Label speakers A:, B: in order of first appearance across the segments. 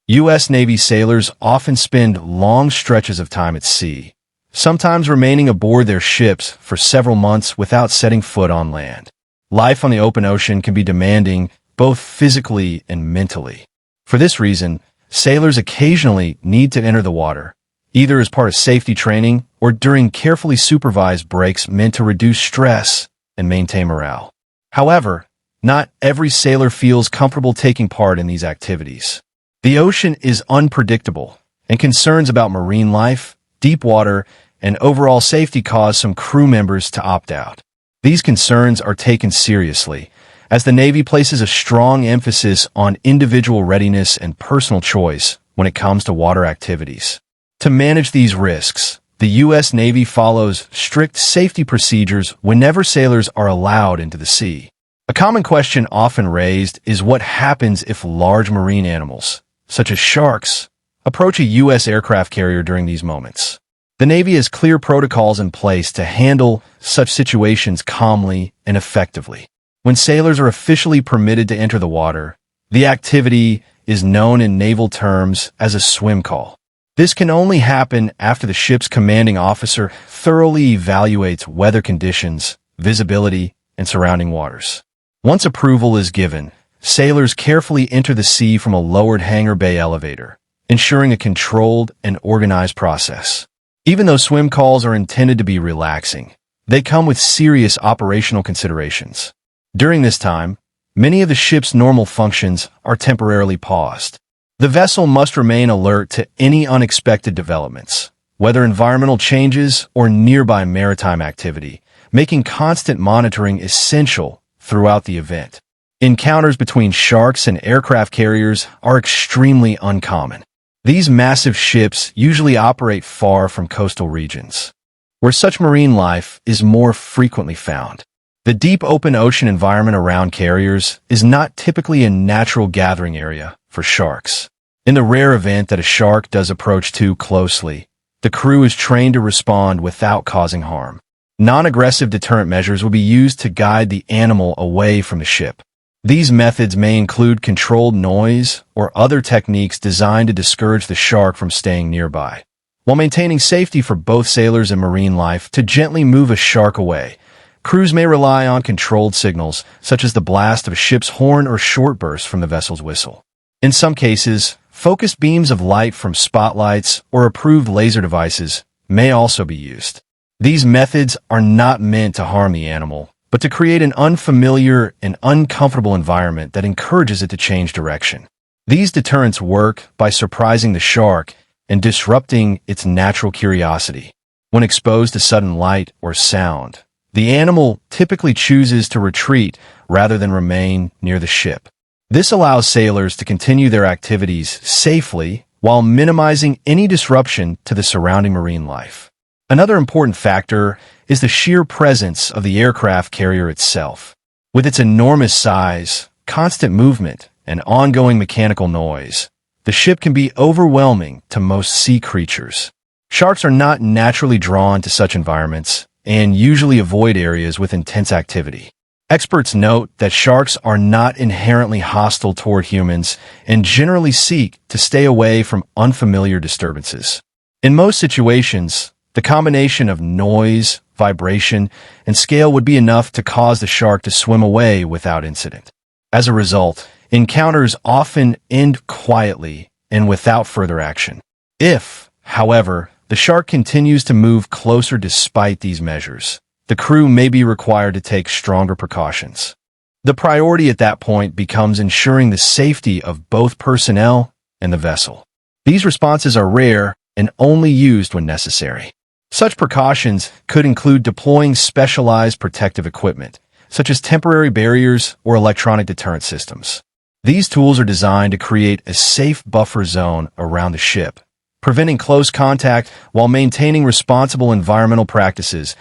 A: U.S. Navy sailors often spend long stretches of time at sea, sometimes remaining aboard their ships for several months without setting foot on land. Life on the open ocean can be demanding, both physically and mentally. For this reason, sailors occasionally need to enter the water, either as part of safety training or during carefully supervised breaks meant to reduce stress and maintain morale. However, not every sailor feels comfortable taking part in these activities. The ocean is unpredictable, and concerns about marine life, deep water, and overall safety cause some crew members to opt out. These concerns are taken seriously, as the Navy places a strong emphasis on individual readiness and personal choice when it comes to water activities. To manage these risks, the U.S. Navy follows strict safety procedures whenever sailors are allowed into the sea. A common question often raised is what happens if large marine animals, such as sharks, approach a U.S. aircraft carrier during these moments. The Navy has clear protocols in place to handle such situations calmly and effectively. When sailors are officially permitted to enter the water, the activity is known in naval terms as a swim call. This can only happen after the ship's commanding officer thoroughly evaluates weather conditions, visibility, and surrounding waters. Once approval is given, sailors carefully enter the sea from a lowered hangar bay elevator, ensuring a controlled and organized process. Even though swim calls are intended to be relaxing, they come with serious operational considerations. During this time, many of the ship's normal functions are temporarily paused. The vessel must remain alert to any unexpected developments, whether environmental changes or nearby maritime activity, making constant monitoring essential throughout the event. Encounters between sharks and aircraft carriers are extremely uncommon. These massive ships usually operate far from coastal regions, where such marine life is more frequently found. The deep open ocean environment around carriers is not typically a natural gathering area for sharks. In the rare event that a shark does approach too closely, the crew is trained to respond without causing harm. Non-aggressive deterrent measures will be used to guide the animal away from the ship. These methods may include controlled noise or other techniques designed to discourage the shark from staying nearby. While maintaining safety for both sailors and marine life, to gently move a shark away, crews may rely on controlled signals, such as the blast of a ship's horn or short bursts from the vessel's whistle. In some cases, focused beams of light from spotlights or approved laser devices may also be used. These methods are not meant to harm the animal, but to create an unfamiliar and uncomfortable environment that encourages it to change direction. These deterrents work by surprising the shark and disrupting its natural curiosity. When exposed to sudden light or sound, the animal typically chooses to retreat rather than remain near the ship. This allows sailors to continue their activities safely while minimizing any disruption to the surrounding marine life. Another important factor is the sheer presence of the aircraft carrier itself. With its enormous size, constant movement, and ongoing mechanical noise, the ship can be overwhelming to most sea creatures. Sharks are not naturally drawn to such environments and usually avoid areas with intense activity. Experts note that sharks are not inherently hostile toward humans and generally seek to stay away from unfamiliar disturbances. In most situations, the combination of noise, vibration, and scale would be enough to cause the shark to swim away without incident. As a result, encounters often end quietly and without further action. If, however, the shark continues to move closer despite these measures, the crew may be required to take stronger precautions. The priority at that point becomes ensuring the safety of both personnel and the vessel. These responses are rare and only used when necessary. Such precautions could include deploying specialized protective equipment, such as temporary barriers or electronic deterrent systems. These tools are designed to create a safe buffer zone around the ship, preventing close contact while maintaining responsible environmental practices.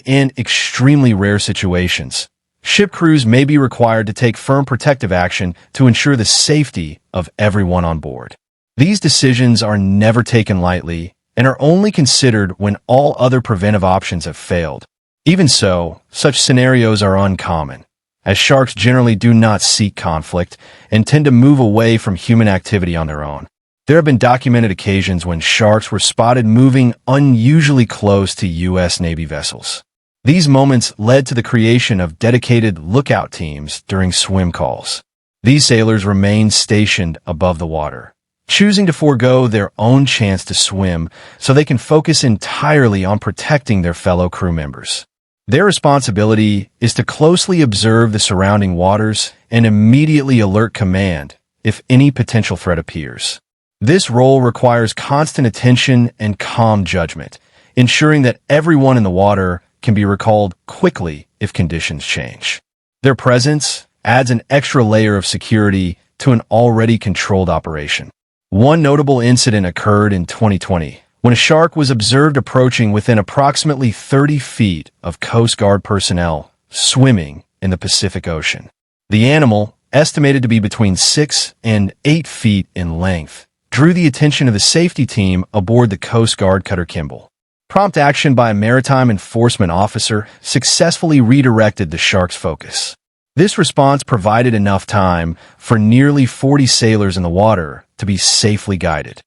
A: In extremely rare situations, ship crews may be required to take firm protective action to ensure the safety of everyone on board. These decisions are never taken lightly and are only considered when all other preventive options have failed. Even so, such scenarios are uncommon, as sharks generally do not seek conflict and tend to move away from human activity on their own. There have been documented occasions when sharks were spotted moving unusually close to U.S. Navy vessels. These moments led to the creation of dedicated lookout teams during swim calls. These sailors remained stationed above the water, choosing to forego their own chance to swim so they can focus entirely on protecting their fellow crew members. Their responsibility is to closely observe the surrounding waters and immediately alert command if any potential threat appears. This role requires constant attention and calm judgment, ensuring that everyone in the water can be recalled quickly if conditions change. Their presence adds an extra layer of security to an already controlled operation. One notable incident occurred in 2020 when a shark was observed approaching within approximately 30 feet of Coast Guard personnel swimming in the Pacific Ocean. The animal, estimated to be between 6 and 8 feet in length, drew the attention of the safety team aboard the Coast Guard cutter Kimball. Prompt action by a maritime enforcement officer successfully redirected the shark's focus. This response provided enough time for nearly 40 sailors in the water to be safely guided.